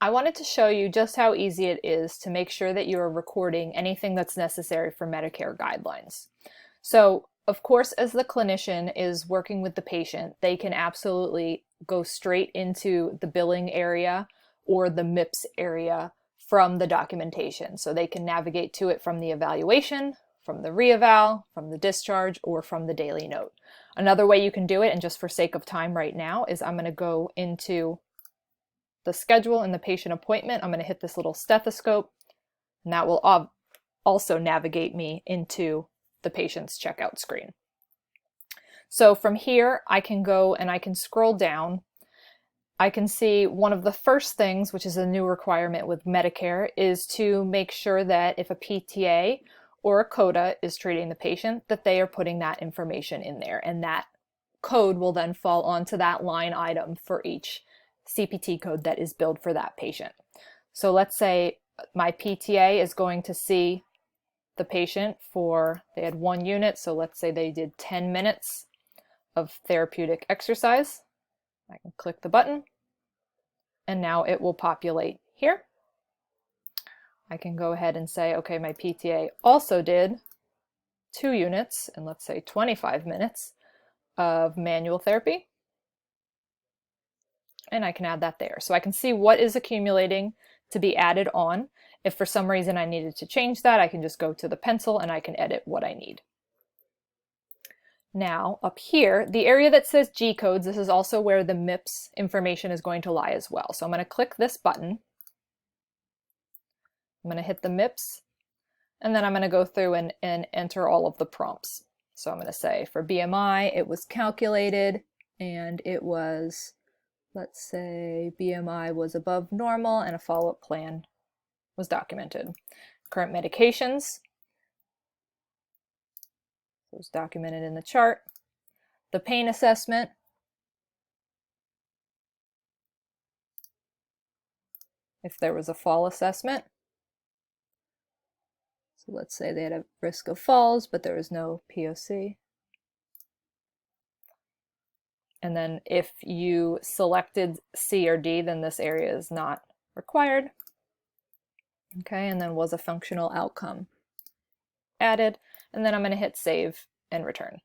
I wanted to show you just how easy it is to make sure that you are recording anything that's necessary for Medicare guidelines. So, of course, as the clinician is working with the patient, they can absolutely go straight into the billing area or the MIPS area from the documentation. So they can navigate to it from the evaluation, from the reeval, from the discharge, or from the daily note. Another way you can do it, and just for sake of time right now, is I'm going to go into the schedule and the patient appointment. I'm going to hit this little stethoscope, and that will also navigate me into the patient's checkout screen. So from here, I can go and I can scroll down. I can see one of the first things, which is a new requirement with Medicare, is to make sure that if a PTA or a CODA is treating the patient, that they are putting that information in there, and that code will then fall onto that line item for each CPT code that is billed for that patient. So let's say my PTA is going to see the patient for, they had 1 unit, so let's say they did 10 minutes of therapeutic exercise. I can click the button, and now it will populate here. I can go ahead and say, okay, my PTA also did 2 units, and let's say 25 minutes of manual therapy. And I can add that there. So I can see what is accumulating to be added on. If for some reason I needed to change that, I can just go to the pencil and I can edit what I need. Now, up here, the area that says G codes, this is also where the MIPS information is going to lie as well. So I'm going to click this button. I'm going to hit the MIPS, and then I'm going to go through and enter all of the prompts. So I'm going to say for BMI, it was calculated, and it was, let's say BMI was above normal, and a follow-up plan was documented. Current medications, it was documented in the chart. The pain assessment, if there was a fall assessment. So let's say they had a risk of falls, but there was no POC. And then if you selected C or D, then this area is not required. Okay, and then was a functional outcome added, and then I'm going to hit save and return.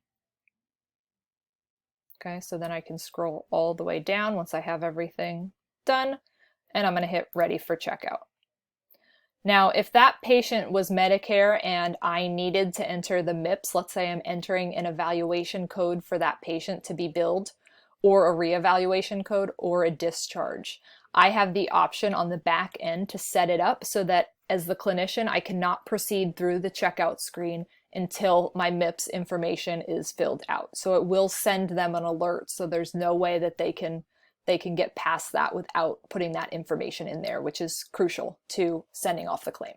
Okay, so then I can scroll all the way down once I have everything done, and I'm going to hit ready for checkout. Now, if that patient was Medicare and I needed to enter the MIPS, let's say I'm entering an evaluation code for that patient to be billed, or a reevaluation code, or a discharge, I have the option on the back end to set it up so that as the clinician, I cannot proceed through the checkout screen until my MIPS information is filled out. So it will send them an alert, so there's no way that they can get past that without putting that information in there, which is crucial to sending off the claim.